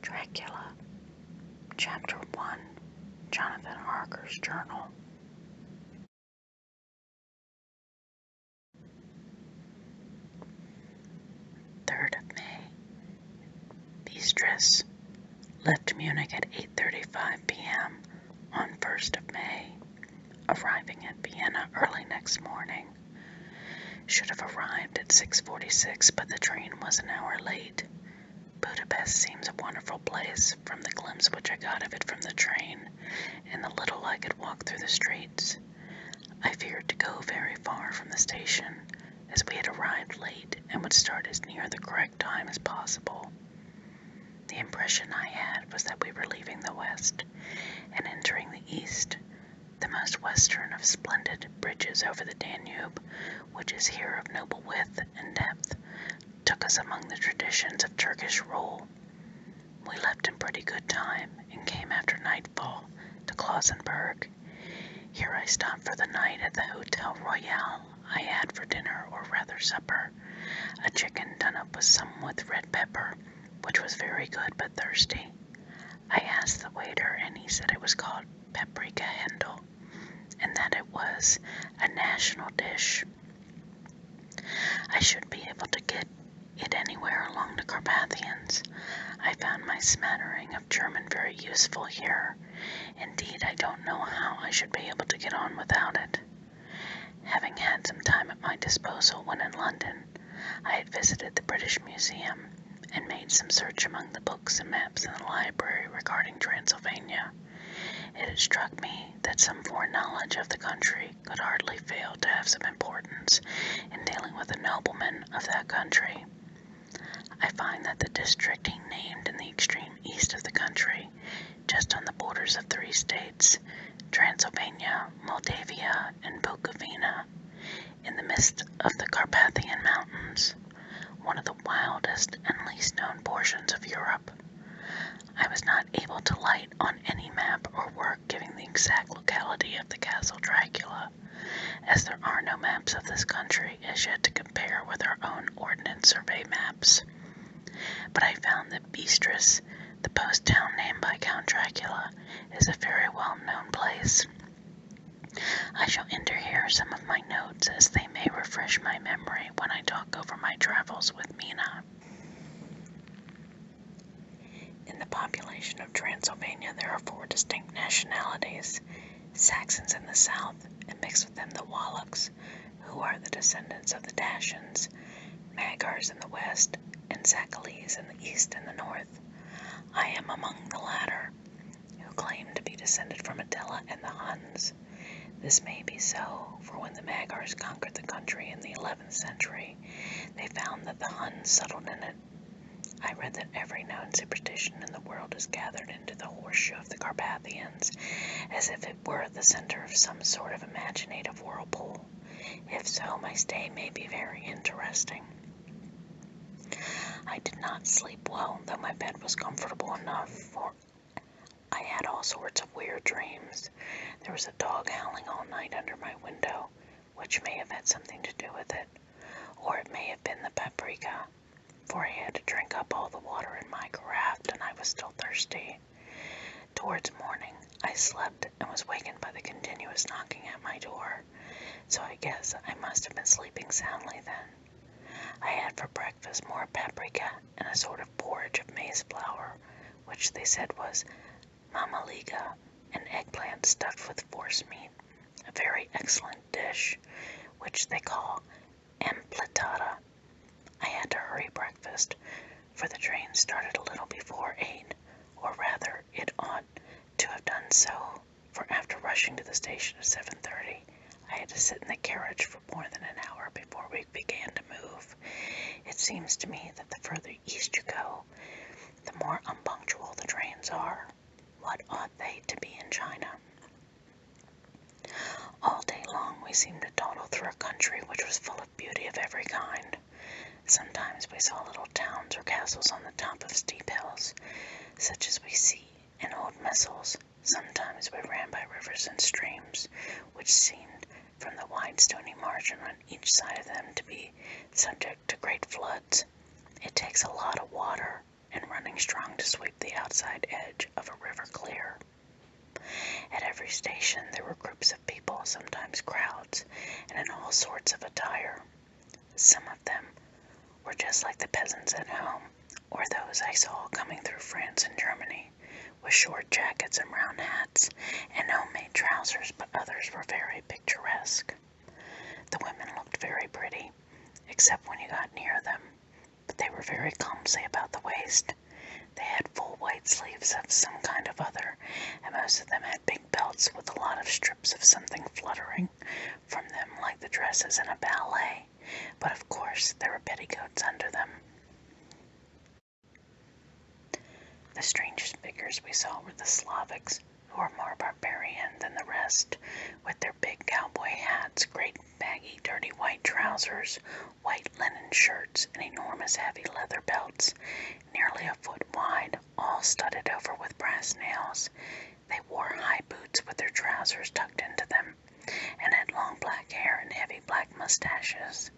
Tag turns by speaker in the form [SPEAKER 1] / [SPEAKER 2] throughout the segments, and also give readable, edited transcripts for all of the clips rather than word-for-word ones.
[SPEAKER 1] Dracula, Chapter 1, Jonathan Harker's Journal. Third of May. Beatrice left Munich at 8:35 p.m. on 1st of May, arriving at Vienna early next morning. Should have arrived at 6:46, but the train was an hour late. Budapest seems a wonderful place from the glimpse which I got of it from the train, and the little I could walk through the streets. I feared to go very far from the station, as we had arrived late and would start as near the correct time as possible. The impression I had was that we were leaving the west and entering the east, the most western of splendid bridges over the Danube, which is here of noble width and depth, took us among the traditions of Turkish rule. We left in pretty good time and came after nightfall to Klausenburg. Here I stopped for the night at the Hotel Royal. I had for dinner, or rather supper, a chicken done up with red pepper, which was very good but thirsty. I asked the waiter, and he said it was called paprika Händel, and that it was a national dish. I should be able to get it anywhere along the Carpathians. I found my smattering of German very useful here. Indeed, I don't know how I should be able to get on without it. Having had some time at my disposal when in London, I had visited the British Museum and made some search among the books and maps in the library regarding Transylvania. It had struck me that some foreknowledge of the country could hardly fail to have some importance in dealing with a nobleman of that country. I find that the district he named in the extreme east of the country, just on the borders of 3 states, Transylvania, Moldavia, and Bukovina, in the midst of the Carpathian Mountains, one of the wildest and least known portions of Europe. I was not able to light on any map or work giving the exact locality of the Castle Dracula, as there are no maps of this country as yet to compare with our own Ordnance Survey maps. But I found that Beatrice, the post town named by Count Dracula, is a very well-known place. I shall enter here some of my notes, as they may refresh my memory when I talk over my travels with Mina. In the population of Transylvania there are 4 distinct nationalities: Saxons in the south, and mixed with them the Wallachs, who are the descendants of the Dacians, Magyars in the west, and Zakalese in the east and the north. I am among the latter, who claim to be descended from Attila and the Huns. This may be so, for when the Magyars conquered the country in the 11th century, they found that the Huns settled in it. I read that every known superstition in the world is gathered into the horseshoe of the Carpathians, as if it were the center of some sort of imaginative whirlpool. If so, my stay may be very interesting. I did not sleep well, though my bed was comfortable enough, for I had all sorts of weird dreams. There was a dog howling all night under my window, which may have had something to do with it, or it may have been the paprika, for I had to drink up all the water in my carafe, and I was still thirsty. Towards morning, I slept and was wakened by the continuous knocking at my door, so I guess I must have been sleeping soundly then. I had for breakfast more paprika and a sort of porridge of maize flour, which they said was mamaliga, an eggplant stuffed with forcemeat, a very excellent dish, which they call emplatata. I had to hurry breakfast, for the train started a little before 8, or rather, it ought to have done so, for after rushing to the station at 7:30, I had to sit in the carriage for more than an hour before we began to move. It seems to me that the further east you go, the more unpunctual the trains are. What ought they to be in China? All day long we seemed to dawdle through a country which was full of beauty of every kind. Sometimes we saw little towns or castles on the top of steep hills, such as we see in old missals. Sometimes we ran by rivers and streams, which seemed from the wide stony margin on each side of them to be subject to great floods. It takes a lot of water and running strong to sweep the outside edge of a river clear. At every station there were groups of people, sometimes crowds, and in all sorts of attire. Some of them were just like the peasants at home, or those I saw coming through France and Germany, with short jackets and round hats, and homemade trousers, but others were very picturesque. The women looked very pretty, except when you got near them, but they were very clumsy about the waist. They had full white sleeves of some kind of other, and most of them had big belts with a lot of strips of something fluttering from them like the dresses in a ballet, but of course there were petticoats under them. The strangest figures we saw were the Slavics, who were more barbarian than the rest, with their big cowboy hats, great baggy dirty white trousers, white linen shirts, and enormous heavy leather belts, nearly a foot wide, all studded over with brass nails. They wore high boots with their trousers tucked into them, and had long black hair and heavy black mustaches.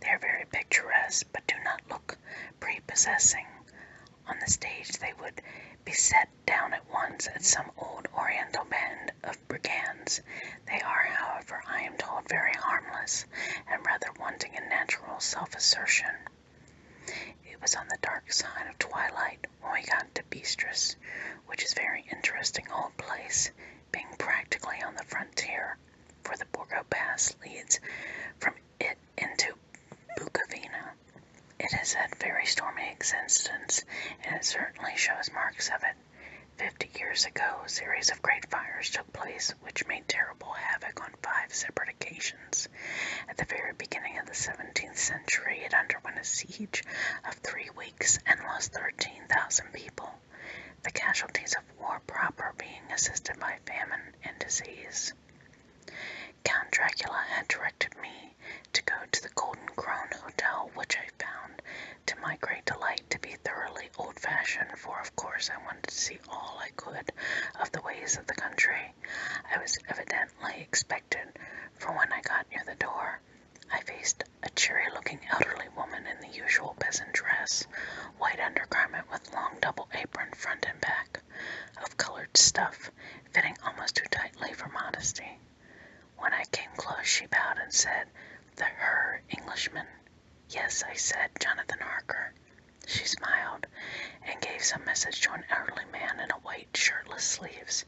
[SPEAKER 1] They are very picturesque, but do not look prepossessing. On the stage they would be set down at once at some old oriental band of brigands. They are, however, I am told, very harmless, and rather wanting in natural self-assertion. It was on the dark side of twilight when we got to Bistris, which is a very interesting old place, being practically on the frontier, for the Borgo Pass leads from it into Bukovina. It has had very stormy existence, and it certainly shows marks of it. 50 years ago, a series of great fires took place, which made terrible havoc on 5 separate occasions. At the very beginning of the 17th century, it underwent a siege of 3 weeks and lost 13,000 people, the casualties of war proper being assisted by famine and disease. Count Dracula had directed me to go to the Golden Krone Hotel, which I found, to my great delight, to be thoroughly old-fashioned, for of course I wanted to see all I could of the ways of the country. I was evidently expected, for when I got near the door, I faced a cheery-looking elderly woman in the usual peasant dress, white undergarment with long double apron front and back, of colored stuff, fitting almost too tightly for modesty. When I came close, she bowed and said, "The Herr Englishman." "Yes," I said, "Jonathan Harker." She smiled, and gave some message to an elderly man in a white shirtless sleeves,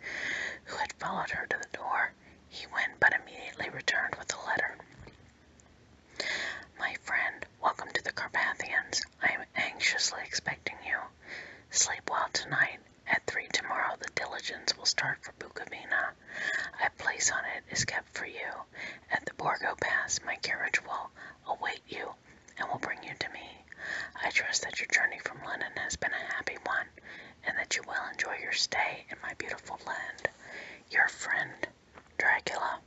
[SPEAKER 1] who had followed her to the door. He went, but immediately returned with a letter. "My friend, welcome to the Carpathians. I am anxiously expecting you. Sleep well tonight. At 3 tomorrow the diligence will start for Bukovina. A place on it is kept for you. At the Borgo Pass my carriage will await you, and will bring you to me. I trust that your journey from London has been a happy one, and that you will enjoy your stay in my beautiful land. Your friend, Dracula."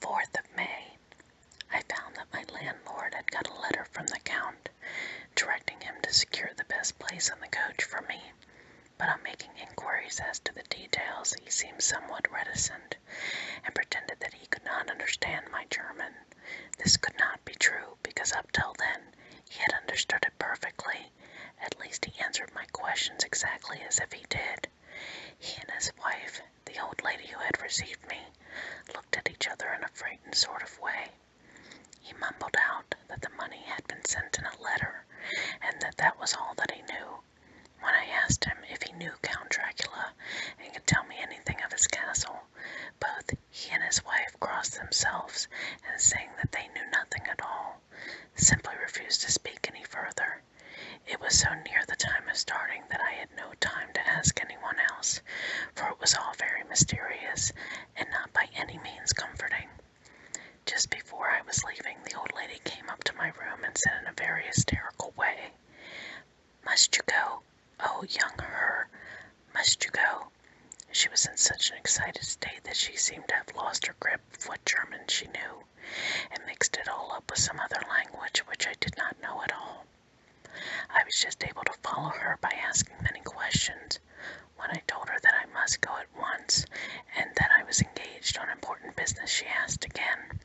[SPEAKER 1] 4th of May. I found that my landlord had got a letter from the Count, directing him to secure the best place on the coach for me, but on making inquiries as to the details he seemed somewhat reticent, and pretended that he could not understand my German. This could not be true, because up till then he had understood it perfectly. At least he answered my questions exactly as if he did. He and his wife, the old lady who had received me, looked at each other in a frightened sort of way. He mumbled out that the money had been sent in a letter, and that was all that he knew. When I asked him if he knew Count Dracula and could tell me anything of his castle, both he and his wife crossed themselves, and saying that they knew nothing at all, simply refused to speak any further. It was so near the time of starting that I had no time to ask anyone else, for it was all very mysterious, and not by any means comforting. Just before I was leaving, the old lady came up to my room and said in a very hysterical way, "Must you go? Oh, young Herr, must you go?" She was in such an excited state that she seemed to have lost her grip of what German she knew, and mixed it all up with some other language which I did not know at all. I was just able to follow her by asking many questions. When I told her that I must go at once, and that I was engaged on important business, she asked again,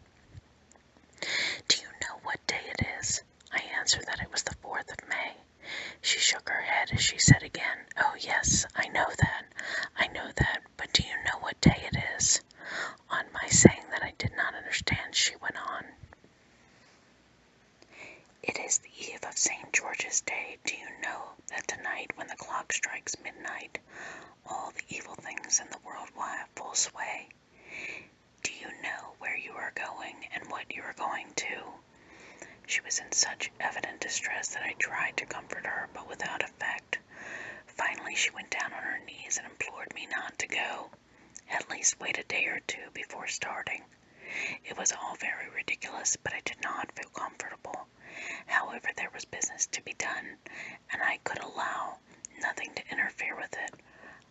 [SPEAKER 1] were going and what you were going to. She was in such evident distress that I tried to comfort her, but without effect. Finally, she went down on her knees and implored me not to go. At least wait a day or two before starting. It was all very ridiculous, but I did not feel comfortable. However, there was business to be done, and I could allow nothing to interfere with it.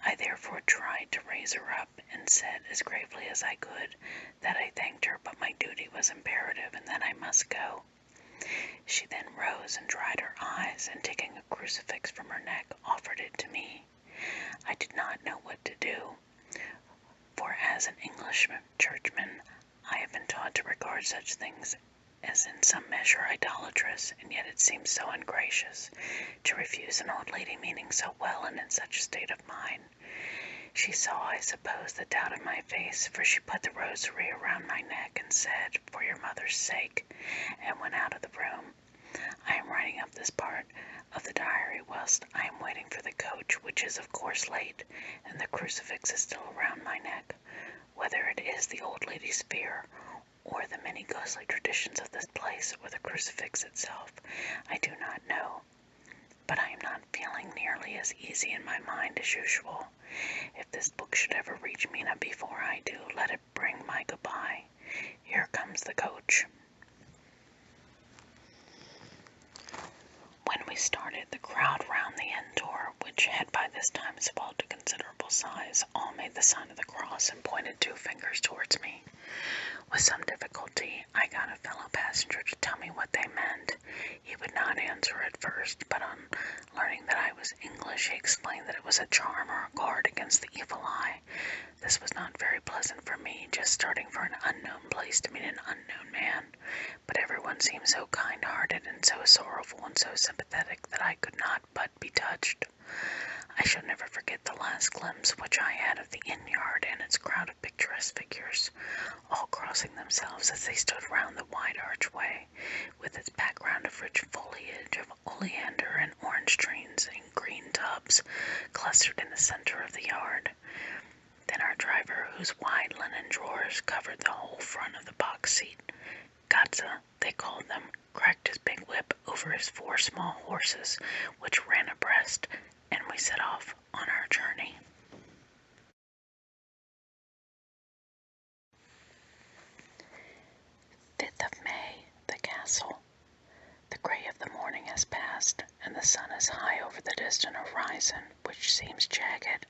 [SPEAKER 1] I therefore tried to raise her up, and said as gravely as I could that I thanked her, but my duty was imperative, and that I must go. She then rose and dried her eyes, and taking a crucifix from her neck, offered it to me. I did not know what to do, for as an English churchman, I have been taught to regard such things as in some measure idolatrous, and yet it seems so ungracious to refuse an old lady meaning so well and in such a state of mind. She saw, I suppose, the doubt in my face, for she put the rosary around my neck and said, "For your mother's sake," and went out of the room. I am writing up this part of the diary whilst I am waiting for the coach, which is of course late, and the crucifix is still around my neck. Whether it is the old lady's fear, or the many ghostly traditions of this place, or the crucifix itself, I do not know. But I am not feeling nearly as easy in my mind as usual. If this book should ever reach Mina before I do, let it bring my goodbye. Here comes the coach. When we started, the crowd round the inn door, which had by this time swelled to considerable size, all made the sign of the cross and pointed 2 fingers towards me. With some difficulty, I got a fellow passenger to tell me what they meant. He would not answer at first, but on learning that I was English, he explained that it was a charm or a guard against the evil eye. This was not very pleasant for me, just starting for an unknown place to meet an unknown man, but everyone seemed so kind-hearted and so sorrowful and so sympathetic that I could not but be touched. I shall never forget the last glimpse which I had of the inn-yard and its crowd of picturesque figures, all crossing themselves as they stood round the wide archway, with its background of rich foliage of oleander and orange trees in green tubs clustered in the center of the yard. Then our driver, whose wide linen drawers covered the whole front of the box seat, Gatza, they called them, cracked his big whip over his 4 small horses, which ran abreast, and we set off on our journey. 5th of May, the castle. The gray of the morning has passed, and the sun is high over the distant horizon, which seems jagged.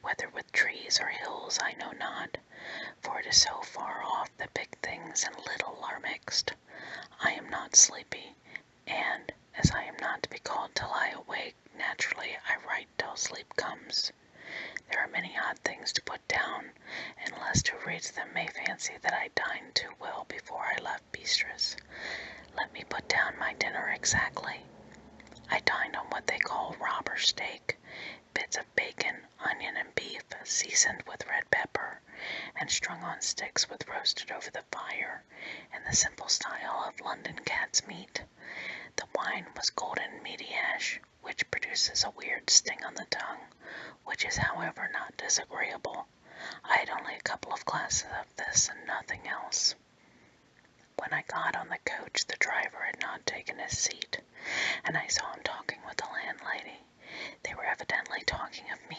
[SPEAKER 1] Whether with trees or hills I know not, for it is so far off that big things and little are mixed. I am not sleepy, and, as I am not to be called till I awake, naturally I write till sleep comes. There are many odd things to put down, and lest who reads them may fancy that I dined too well before I left Beatrice. Let me put down my dinner exactly. I dined on what they call robber steak, bits of bacon, onion, and beef, seasoned with red pepper, and strung on sticks with roasted over the fire, in the simple style of London cat's meat. The wine was golden meaty ash, which produces a weird sting on the tongue, which is, however, not disagreeable. I had only a couple of glasses of this and nothing else. When I got on the coach, the driver had not taken his seat, and I saw him talking with the landlady. They were evidently talking of me,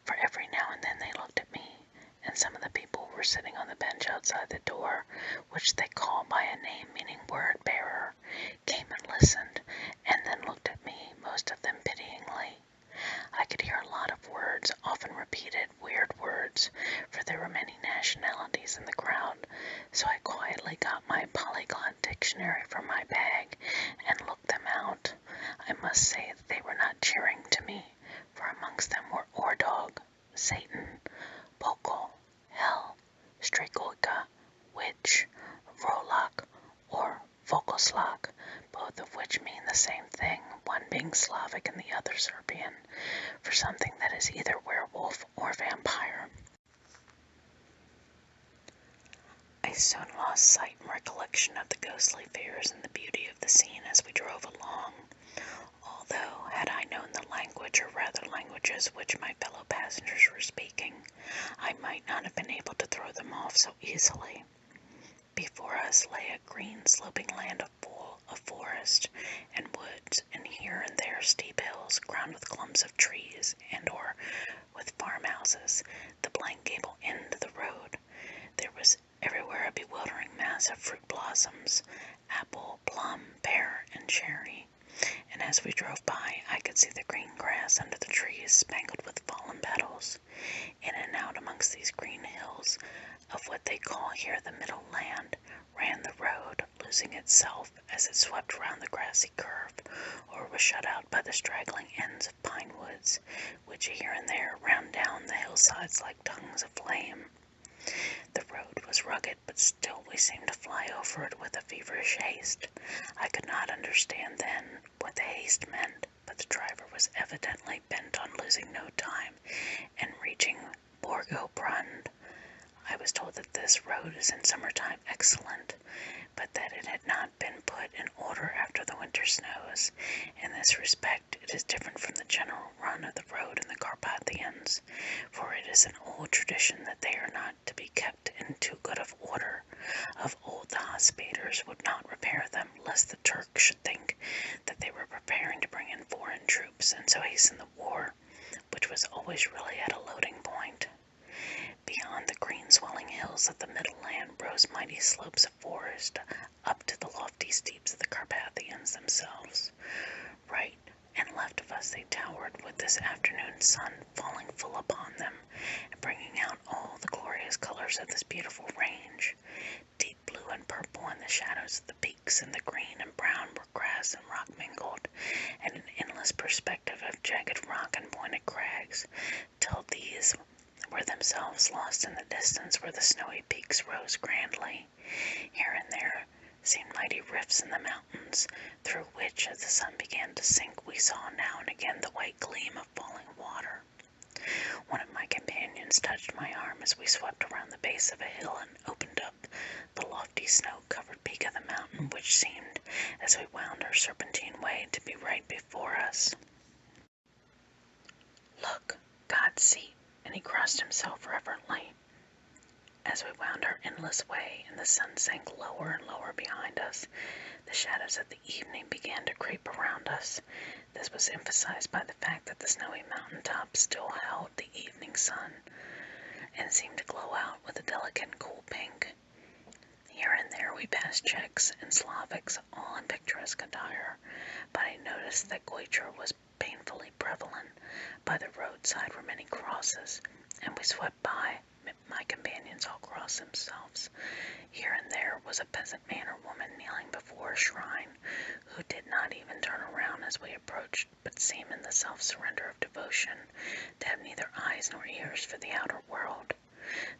[SPEAKER 1] for every now and then they looked at me, and some of the people who were sitting on the bench outside the door, which they call by a name meaning word-bearer, came and listened, and then looked at me, most of them pityingly. I could hear a lot of words, often repeated, weird words, for there were many nationalities in the crowd, so I quietly got my polyglot dictionary from my bag and looked them out. I must say that they were not cheering to me, for amongst them were Ordog, Satan, Bokol, Hell, Strakoika, Witch, Rolak, or Vokoslak, both of which mean the same thing, one being Slavic and the other Serbian, for something that is either werewolf or vampire. I soon lost sight and recollection of the ghostly fears and the beauty of the scene as we drove along, although, had I known the language, or rather languages, which my fellow passengers were speaking, I might not have been able to throw them off so easily. us lay a green sloping land full of forest and woods, and here and there steep hills crowned with clumps of trees and or with farmhouses, the blank gable end of the road. There was everywhere a bewildering mass of fruit blossoms, apple, plum, pear, and cherry, and as we drove by I could see the green grass under the trees spangled with fallen petals. In and out amongst these green hills of what they call here the Middle Land ran the road, losing itself as it swept round the grassy curve, or was shut out by the straggling ends of pine woods, which here and there ran down the hillsides like tongues of flame. The road was rugged, but still we seemed to fly over it with a feverish haste. I could not understand then what the haste meant, but the driver was evidently bent on losing no time and reaching Borgo Brund. I was told that this road is in summertime excellent, but that it had not been put in order after the winter snows. In this respect it is different from the general run of the road in the Carpathians, for it is an old tradition that they are not to be kept in too good of order. Of old the hospitallers would not repair them, lest the Turks should think that they were preparing to bring in foreign troops, and so hasten the war, which was always really at a loading point. Beyond the green swelling hills of the Middle Land rose mighty slopes of forest, up to the lofty steeps of the Carpathians themselves. Right and left of us they towered, with this afternoon sun falling full upon them, and bringing out all the glorious colors of this beautiful range. Deep blue and purple in the shadows of the peaks, and the green and brown were grass and rock mingled, and an endless perspective of jagged rock and pointed crags, till these were themselves lost in the distance where the snowy peaks rose grandly. Here and there seemed mighty rifts in the mountains, through which, as the sun began to sink, we saw now and again the white gleam of falling water. One of my companions touched my arm as we swept around the base of a hill and opened up the lofty snow-covered peak of the mountain, which seemed, as we wound our serpentine way, to be right before us. "Look, God's seat," and he crossed himself reverently. As we wound our endless way and the sun sank lower and lower behind us, the shadows of the evening began to creep around us. This was emphasized by the fact that the snowy mountain tops still held the evening sun, and seemed to glow out with a delicate and cool pink. Here and there we passed Czechs and Slavics, all in picturesque attire, but I noticed that Goitra was painfully prevalent. By the roadside were many crosses, and we swept by. My companions all crossed themselves. Here and there was a peasant man or woman kneeling before a shrine, who did not even turn around as we approached, but seemed in the self-surrender of devotion to have neither eyes nor ears for the outer world.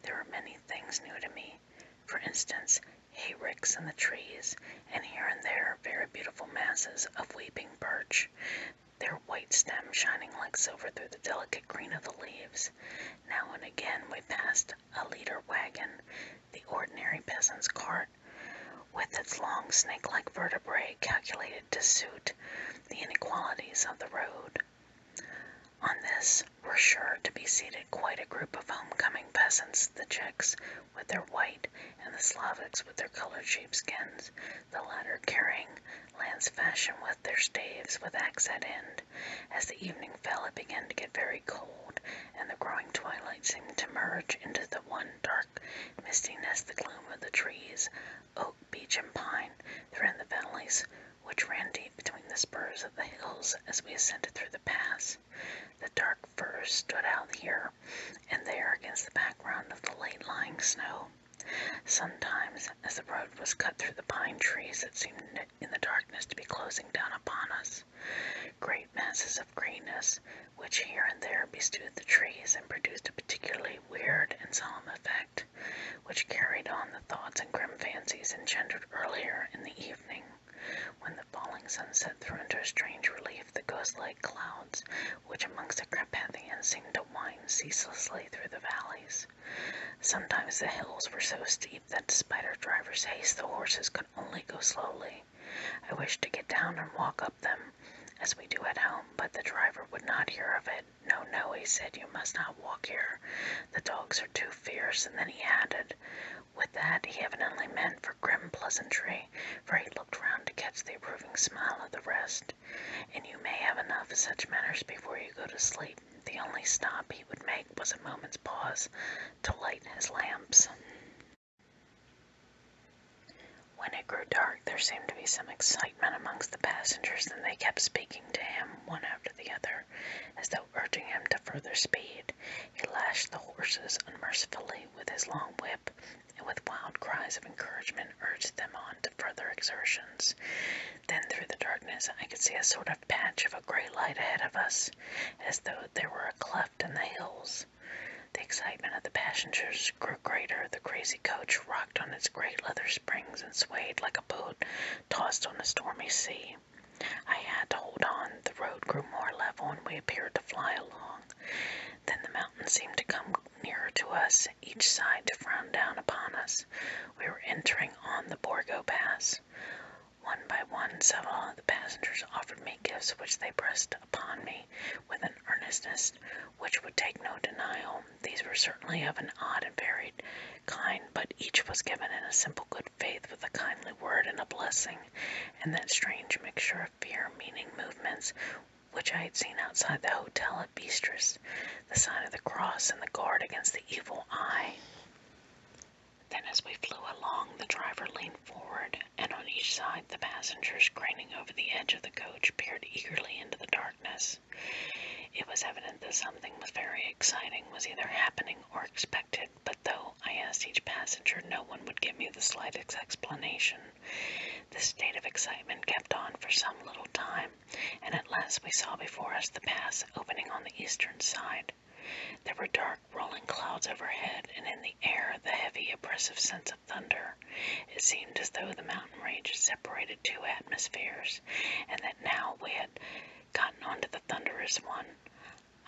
[SPEAKER 1] There were many things new to me. For instance, hayricks in the trees, and here and there very beautiful masses of weeping birch, their white stems shining like silver through the delicate green of the leaves. Now and again we passed a leader wagon, the ordinary peasant's cart, with its long snake-like vertebrae calculated to suit the inequalities of the road. On this were sure to be seated quite a group of homecoming peasants, the Czechs with their white, and the Slavics with their colored sheepskins, the latter carrying lance fashion with their staves with axe at end. As the evening fell, it began to get very cold, and the growing twilight seemed to merge into the one dark mistiness, the gloom of the trees, oak, beech, and pine, through the valleys, which ran deep between the spurs of the hills as we ascended through the pass. The dark firs stood out here and there against the background of the late-lying snow. Sometimes, as the road was cut through the pine trees that seemed in the darkness to be closing down upon us, great masses of greenness, which here and there bestowed the trees and produced a particularly weird and solemn effect, which carried on the thoughts and grim fancies engendered earlier in the evening, when the falling sunset threw into a strange relief the ghost-like clouds, which amongst the Carpathians seemed to wind ceaselessly through the valleys. Sometimes the hills were so steep that despite our driver's haste the horses could only go slowly. I wished to get down and walk up them, as we do at home, but the driver would not hear of it. No, he said, you must not walk here. The dogs are too fierce, and then he added, With that, he evidently meant for grim pleasantry, for he looked round to catch the approving smile of the rest. And you may have enough of such manners before you go to sleep. The only stop he would make was a moment's pause to light his lamps. When it grew dark, there seemed to be some excitement amongst the passengers, and they kept speaking to him, one after the other, as though urging him to further speed. He lashed the horses unmercifully with his long whip, and with wild cries of encouragement urged them on to further exertions. Then through the darkness I could see a sort of patch of a gray light ahead of us, as though there were a cleft in the hills. The excitement of the passengers grew greater. The crazy coach rocked on its great leather springs and swayed like a boat tossed on a stormy sea. I had to hold on. The road grew more level, and we appeared to fly along. Then the mountains seemed to come nearer to us, each side to frown down upon us. We were entering on the Borgo Pass. One by one, several of the passengers offered me gifts which they pressed upon me with an earnestness which would take no denial. These were certainly of an odd and varied kind, but each was given in a simple good faith with a kindly word and a blessing, and that strange mixture of fear, meaning movements, which I had seen outside the hotel at Bistris, the sign of the cross and the guard against the evil eye. Then as we flew along, the driver leaned forward, and on each side the passengers, craning over the edge of the coach, peered eagerly into the darkness. It was evident that something was very exciting, was either happening or expected, but though I asked each passenger, no one would give me the slightest explanation. This state of excitement kept on for some little time, and at last we saw before us the pass opening on the eastern side. There were dark, rolling clouds overhead, and in the air the heavy, oppressive sense of thunder. It seemed as though the mountain range had separated two atmospheres, and that now we had gotten onto the thunderous one.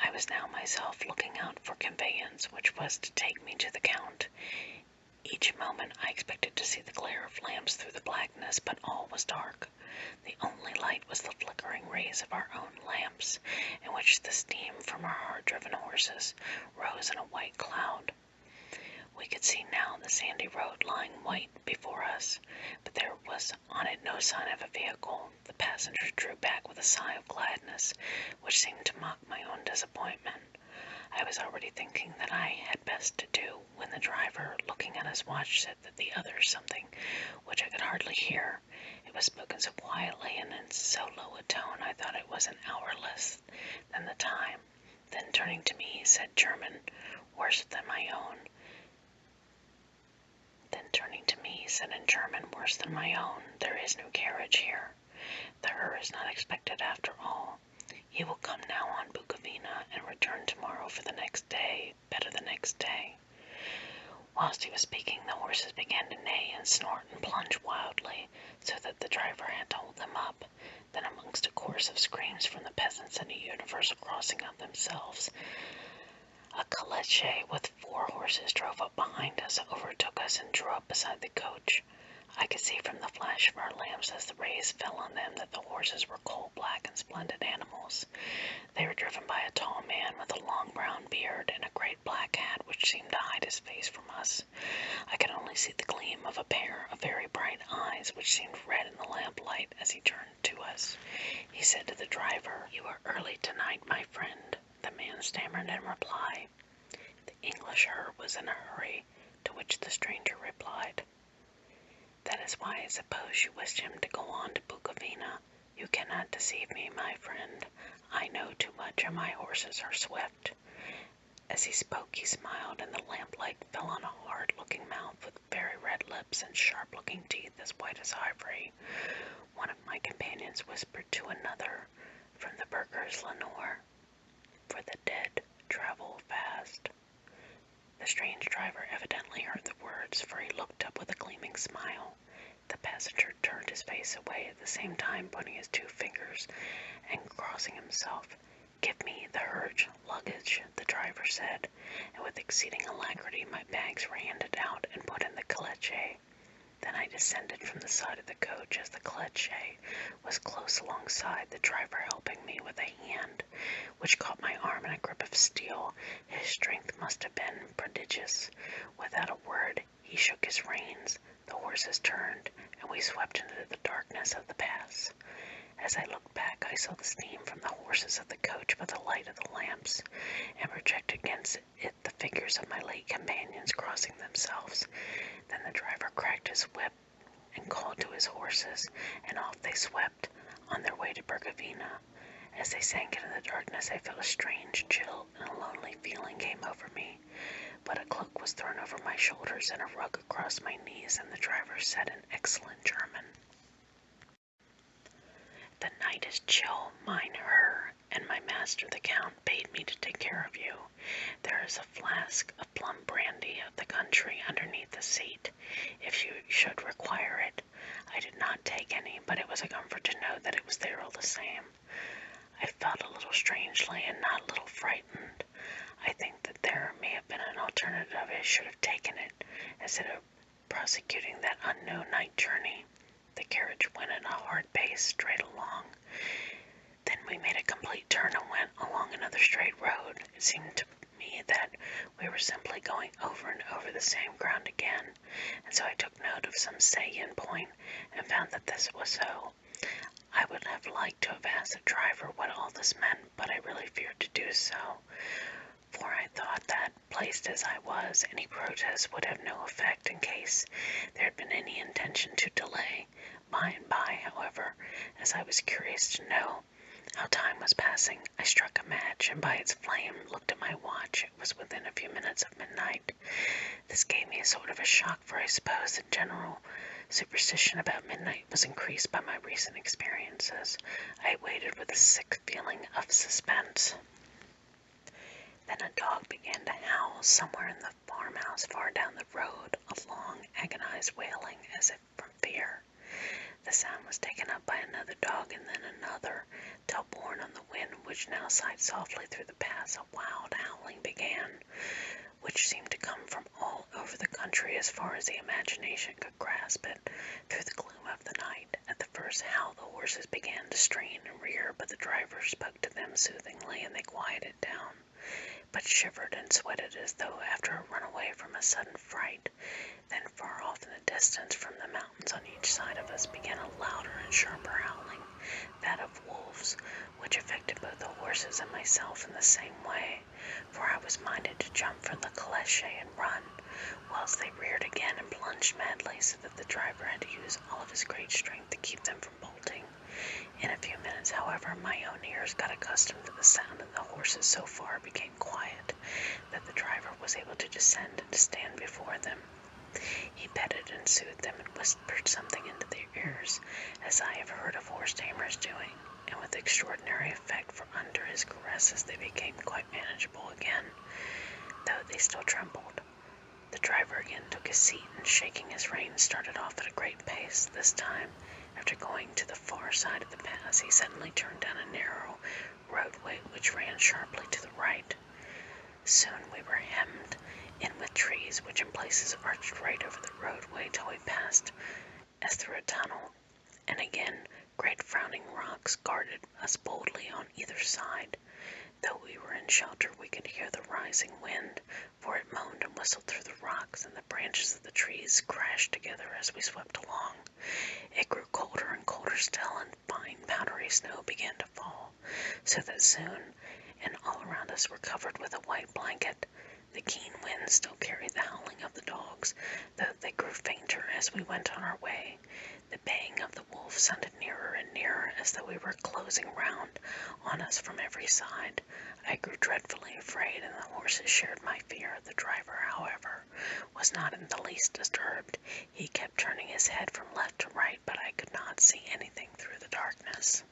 [SPEAKER 1] I was now myself looking out for conveyance, which was to take me to the Count. Each moment I expected to see the glare of lamps through the blackness, but all was dark. The only light was the flickering rays of our own lamps, in which the steam from our hard-driven horses rose in a white cloud. We could see now the sandy road lying white before us, but there was on it no sign of a vehicle. The passengers drew back with a sigh of gladness, which seemed to mock my own disappointment. I was already thinking that I had best to do, when the driver, looking at his watch, said that the others something which I could hardly hear. It was spoken so quietly and in so low a tone I thought it was an hour less than the time. Then turning to me, he said German, worse than my own. There is no carriage here. The her is not expected after all. He will come now on Bukovina and return tomorrow for the next day, better the next day. Whilst he was speaking, the horses began to neigh and snort and plunge wildly, so that the driver had to hold them up. Then, amongst a chorus of screams from the peasants and a universal crossing of themselves, a caleche with 4 horses drove up behind us, overtook us, and drew up beside the coach. I could see from the flash of our lamps as the rays fell on them that the horses were coal-black and splendid animals. They were driven by a tall man with a long brown beard and a great black hat which seemed to hide his face from us. I could only see the gleam of a pair of very bright eyes which seemed red in the lamplight as he turned to us. He said to the driver, "You are early tonight, my friend." The man stammered in reply. The English her was in a hurry, to which the stranger replied, "That is why I suppose you wished him to go on to Bukovina. You cannot deceive me, my friend. I know too much, and my horses are swift." As he spoke, he smiled, and the lamplight fell on a hard-looking mouth with very red lips and sharp-looking teeth as white as ivory. One of my companions whispered to another, from the Burgers Lenore, "For the dead travel fast." The strange driver evidently heard the words, for he looked up with a gleaming smile. The passenger turned his face away, at the same time pointing his 2 fingers and crossing himself. "Give me the hurge luggage," the driver said, and with exceeding alacrity my bags were handed out and put in the caleche. Then I descended from the side of the coach as the Cochem was close alongside, the driver helping me with a hand which caught my arm in a grip of steel. His strength must have been prodigious. Without a word, he shook his reins. The horses turned, and we swept into the darkness of the pass. As I looked back, I saw the steam from the horses of the coach by the light of the lamps, and projected against it the figures of my late companions crossing themselves. Then the driver cracked his whip and called to his horses, and off they swept on their way to Bergavina. As they sank into the darkness, I felt a strange chill, and a lonely feeling came over me. But a cloak was thrown over my shoulders and a rug across my knees, and the driver said in excellent German, "The night is chill, mine Herr, and my master the Count bade me to take care of you. There is a flask of plum brandy of the country underneath the seat, if you should require it. I did not take any, but it was a comfort to know that it was there all the same." I felt a little strangely and not a little frightened. I think that there may have been an alternative. I should have taken it, instead of prosecuting that unknown night journey. The carriage went at a hard pace straight along. Then we made a complete turn and went along another straight road. It seemed to me that we were simply going over and over the same ground again, and so I took note of some salient point and found that this was so. I would have liked to have asked the driver what all this meant, but I really feared to do so, for I thought that, placed as I was, any protest would have no effect in case there had been any intention to delay. By and by, however, as I was curious to know how time was passing, I struck a match, and by its flame looked at my watch. It was within a few minutes of midnight. This gave me a sort of a shock, for I suppose the general superstition about midnight was increased by my recent experiences. I waited with a sick feeling of suspense. Then a dog began to howl somewhere in the farmhouse far down the road, a long, agonized wailing, as if from fear. The sound was taken up by another dog, and then another, till borne on the wind, which now sighed softly through the pass, a wild howling began, which seemed to come from all over the country as far as the imagination could grasp it, through the gloom of the night. At the first howl the horses began to strain and rear, but the driver spoke to them soothingly, and they quieted down, but shivered and sweated as though after a runaway from a sudden fright. Then far off in the distance, from the mountains on each side of us, began a louder and sharper howling, that of wolves, which affected both the horses and myself in the same way, for I was minded to jump from the caleche and run, whilst they reared again and plunged madly, so that the driver had to use all of his great strength to keep them from bolting. In a few minutes, however, my own ears got accustomed to the sound, and the horses so far became quiet that the driver was able to descend and to stand before them. He petted and soothed them and whispered something into their ears, as I have heard of horse tamers doing, and with extraordinary effect, for under his caresses they became quite manageable again, though they still trembled. The driver again took his seat, and shaking his reins, started off at a great pace. This time, after going to the far side of the pass, he suddenly turned down a narrow roadway which ran sharply to the right. Soon we were hemmed in with trees, which in places arched right over the roadway till we passed as through a tunnel, and again great frowning rocks guarded us boldly on either side. Though we were in shelter, we could hear the rising wind, for it moaned and whistled through the rocks, and the branches of the trees crashed together as we swept along. It grew colder and colder still, and fine powdery snow began to fall, so that soon, and all around us were covered with a white blanket. The keen wind still carried the howling of the dogs, though they grew fainter as we went on our way. The baying of the wolf sounded nearer and nearer, as though we were closing round on us from every side. I grew dreadfully afraid, and the horses shared my fear. The driver, however, was not in the least disturbed. He kept turning his head from left to right, but I could not see anything through the darkness.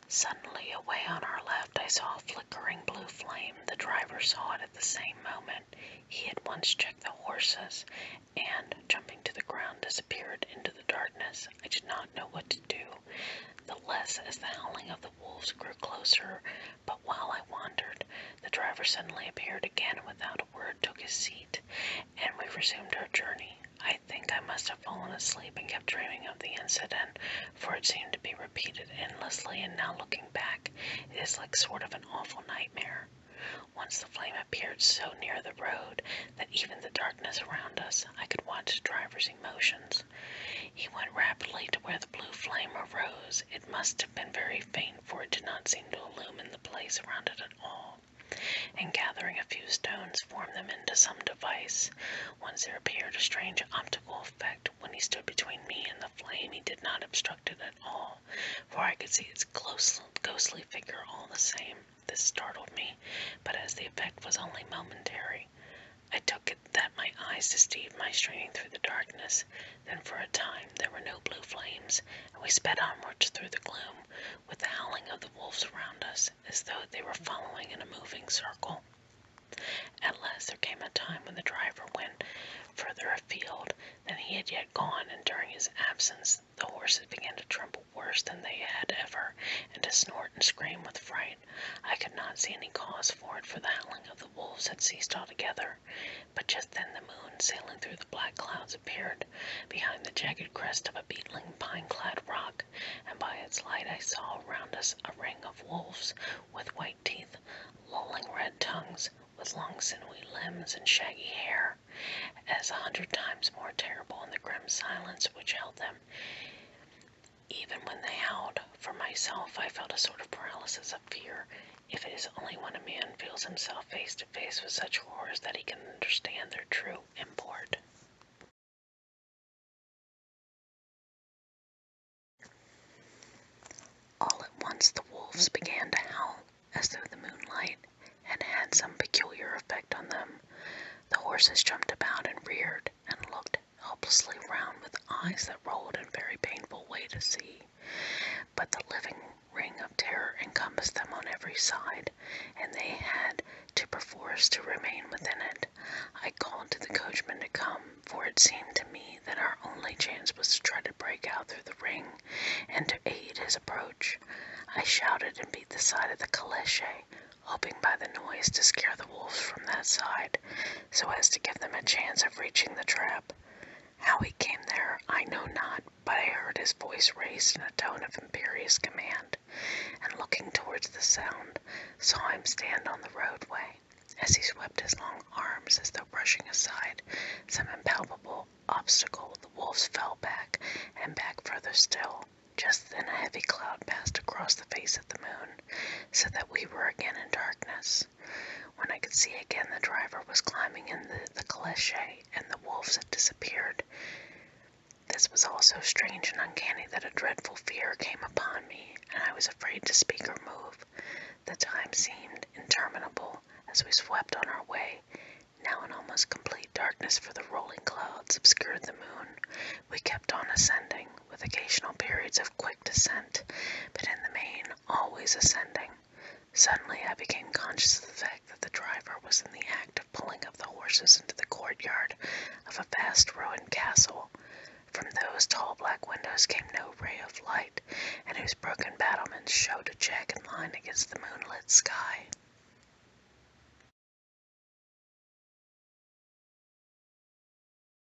[SPEAKER 1] Suddenly, away on our left, I saw a flickering blue flame. The driver saw it at the same moment. He at once checked the horses, and, jumping to the ground, disappeared into the darkness. I did not know what to do, the less as the howling of the wolves grew closer, but while I wandered, the driver suddenly appeared again, and without a word took his seat, and we resumed our journey. I think I must have fallen asleep and kept dreaming of the incident, for it seemed to be repeated endlessly, and now looking back, it is like sort of an awful nightmare. Once the flame appeared so near the road that even the darkness around us, I could watch the driver's emotions. He went rapidly to where the blue flame arose. It must have been very faint, for it did not seem to illumine the place around it at all, and gathering a few stones formed them into some device. Once there appeared a strange optical effect. When he stood between me and the flame, he did not obstruct it at all, for I could see its ghostly figure all the same. This startled me, but as the effect was only momentary, I took it that my eyes deceived my straining through the darkness. Then for a time there were no blue flames, and we sped onwards through the gloom, with the howling of the wolves around us, as though they were following in a moving circle. At last there came a time when the driver went further afield than he had yet gone, and during his absence the horses began to tremble worse than they had ever, and to snort and scream with fright. I could not see any cause for it, for the howling of the wolves had ceased altogether. But just then the moon, sailing through the black clouds, appeared behind the jagged crest of a beetling pine-clad rock, and by its light I saw around us a ring of wolves with white teeth, lolling red tongues, with long sinewy limbs and shaggy hair, as 100 times more terrible in the grim silence which held them. Even when they howled, for myself I felt a sort of paralysis of fear, if it is only when a man feels himself face to face with such horrors that he can understand their true import. All at once the wolves began to howl, as though the moonlight had had some peculiar effect on them. The horses jumped about and reared, and looked helplessly round with eyes that rolled in a very painful way to see. But the living ring of terror encompassed them on every side, and they had to perforce to remain within it. I called to the coachman to come, for it seemed to me that our only chance was to try to break out through the ring, and to aid his approach. I shouted and beat the side of the caleche, hoping by the noise to scare the wolves from that side, so as to give them a chance of reaching the trap. How he came there I know not, but I heard his voice raised in a tone of imperious command, and looking towards the sound, saw him stand on the roadway. As he swept his long arms as though brushing aside some impalpable obstacle, the wolves fell back, and back further still. Just then a heavy cloud passed across the face of the moon, so that we were again in darkness. When I could see again, the driver was climbing in the caleche, and the wolves had disappeared. This was all so strange and uncanny that a dreadful fear came upon me, and I was afraid to speak or move. The time seemed interminable as we swept on our way, now in almost complete darkness, for the rolling clouds obscured the moon. We kept on ascending, with occasional periods of quick descent, but in the main always ascending. Suddenly I became conscious of the fact that the driver was in the act of pulling up the horses into the courtyard of a vast ruined castle, from those tall black windows came no ray of light, and whose broken battlements showed a jagged line against the moonlit sky.